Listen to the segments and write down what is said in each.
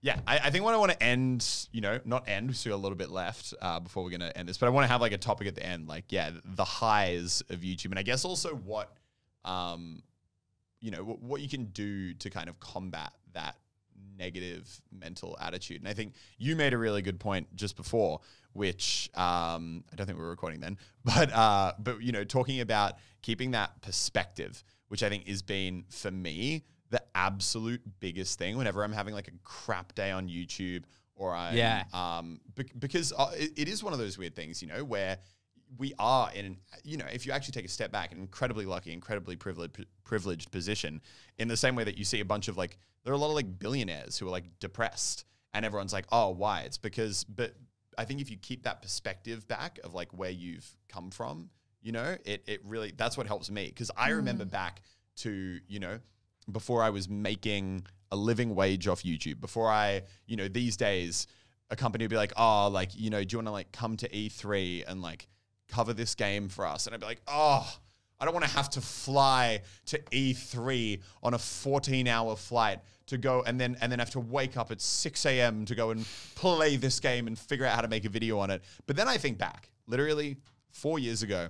Yeah, I think what I want to end, not end, we still got a little bit left before we're going to end this, but I want to have like a topic at the end, like, the highs of YouTube. And I guess also what you can do to kind of combat that negative mental attitude. And I think you made a really good point just before, which I don't think we were recording then, but talking about keeping that perspective, which I think has been, for me, the absolute biggest thing whenever I'm having like a crap day on YouTube or because it is one of those weird things, where we are in, if you actually take a step back, an incredibly lucky, incredibly privileged position, in the same way that you see a bunch of like, there are a lot of like billionaires who are like depressed and everyone's like, oh, why? It's because, but I think if you keep that perspective back of like where you've come from, it really, that's what helps me. Cause I remember back to, before I was making a living wage off YouTube, before I, these days, a company would be like, oh, like, do you want to like come to E3 and like cover this game for us? And I'd be like, oh, I don't want to have to fly to E3 on a 14-hour flight to go and then have to wake up at 6 a.m. to go and play this game and figure out how to make a video on it. But then I think back, literally 4 years ago,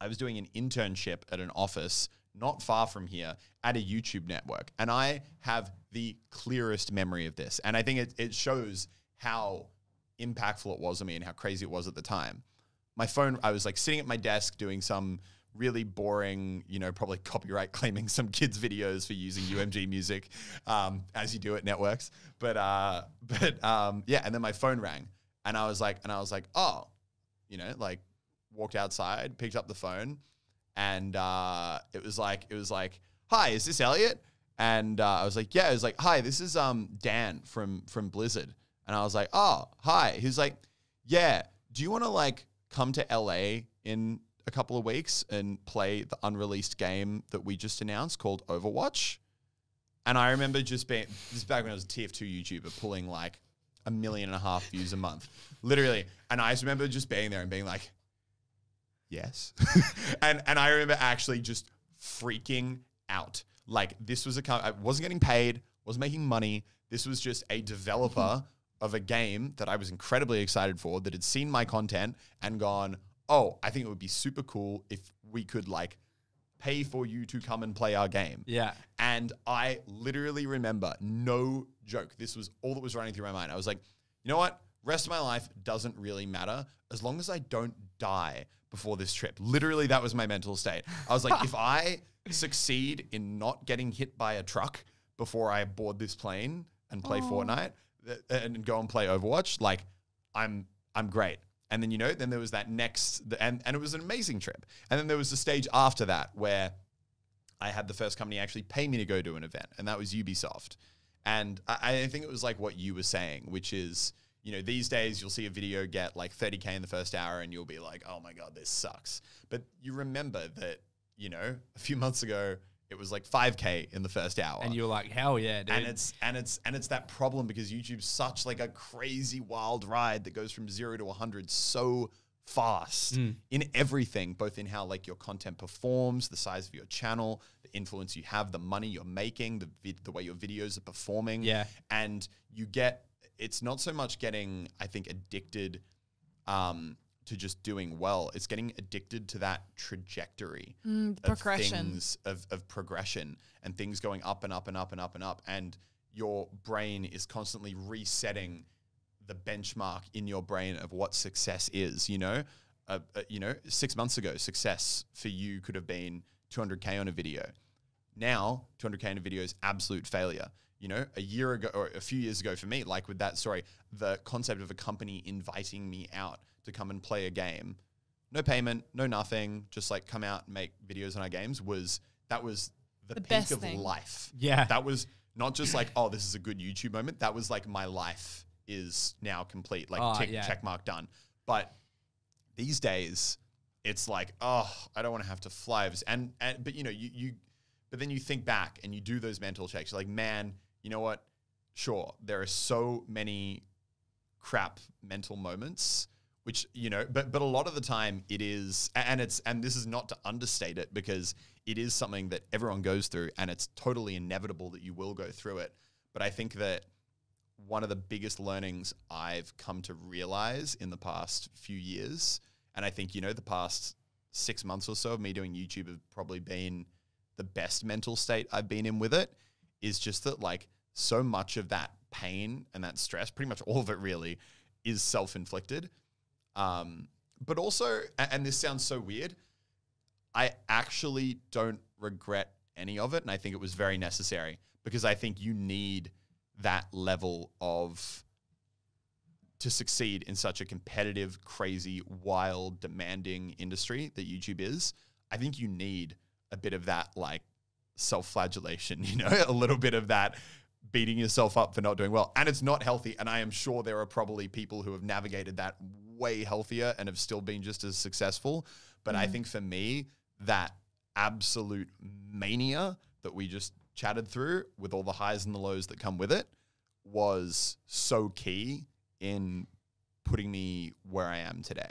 I was doing an internship at an office not far from here at a YouTube network. And I have the clearest memory of this. And I think it shows how impactful it was on me and how crazy it was at the time. My phone, I was like sitting at my desk doing some really boring, probably copyright claiming some kids' videos for using UMG music, as you do at networks. But and then my phone rang and I was like, oh, walked outside, picked up the phone, and it was like, hi, is this Elliot? And I was like, yeah. It was like, hi, this is Dan from Blizzard. And I was like, oh, hi. He's like, yeah, do you want to like come to LA in a couple of weeks and play the unreleased game that we just announced called Overwatch? And I remember just being, this is back when I was a tier 2 YouTuber, pulling like 1.5 million views a month, literally. And I just remember just being there and being like, yes. and I remember actually just freaking out. Like, this was I wasn't getting paid, wasn't making money. This was just a developer of a game that I was incredibly excited for, that had seen my content and gone, oh, I think it would be super cool if we could like pay for you to come and play our game. Yeah. And I literally remember, no joke, this was all that was running through my mind. I was like, you know what? Rest of my life doesn't really matter as long as I don't die before this trip. Literally, that was my mental state. I was like, if I succeed in not getting hit by a truck before I board this plane and play Fortnite and go and play Overwatch, like I'm great. And then, then there was that next, and it was an amazing trip. And then there was the stage after that where I had the first company actually pay me to go to an event, and that was Ubisoft. And I think it was like what you were saying, which is, these days you'll see a video get like 30K in the first hour and you'll be like, oh my God, this sucks. But you remember that, a few months ago, it was like 5K in the first hour. And you were like, hell yeah, dude. And it's that problem because YouTube's such like a crazy wild ride that goes from 0 to 100 so fast in everything, both in how like your content performs, the size of your channel, the influence you have, the money you're making, the way your videos are performing. Yeah. And it's not so much getting, I think, addicted to just doing well. It's getting addicted to that trajectory of progression. Things of progression and things going up and up and up and up and up. And your brain is constantly resetting the benchmark in your brain of what success is. 6 months ago, success for you could have been 200K on a video. Now, 200K on a video is absolute failure. A year ago or a few years ago for me, like with that story, the concept of a company inviting me out to come and play a game, no payment, no nothing, just like come out and make videos on our games was the peak of life. Yeah. That was not just like, oh, this is a good YouTube moment. That was like my life is now complete, like check mark done. But these days it's like, oh, I don't want to have to fly. But but then you think back and you do those mental checks. You're like, man, you know what? Sure, there are so many crap mental moments, which, but a lot of the time it is, and this is not to understate it because it is something that everyone goes through and it's totally inevitable that you will go through it. But I think that one of the biggest learnings I've come to realize in the past few years, and I think, the past 6 months or so of me doing YouTube have probably been the best mental state I've been in with it, is just that like so much of that pain and that stress, pretty much all of it really, is self-inflicted. But also, and this sounds so weird, I actually don't regret any of it. And I think it was very necessary, because I think you need that level to succeed in such a competitive, crazy, wild, demanding industry that YouTube is. I think you need a bit of that like self-flagellation, a little bit of that beating yourself up for not doing well. And it's not healthy. And I am sure there are probably people who have navigated that way healthier and have still been just as successful. But I think for me, that absolute mania that we just chatted through, with all the highs and the lows that come with it, was so key in putting me where I am today.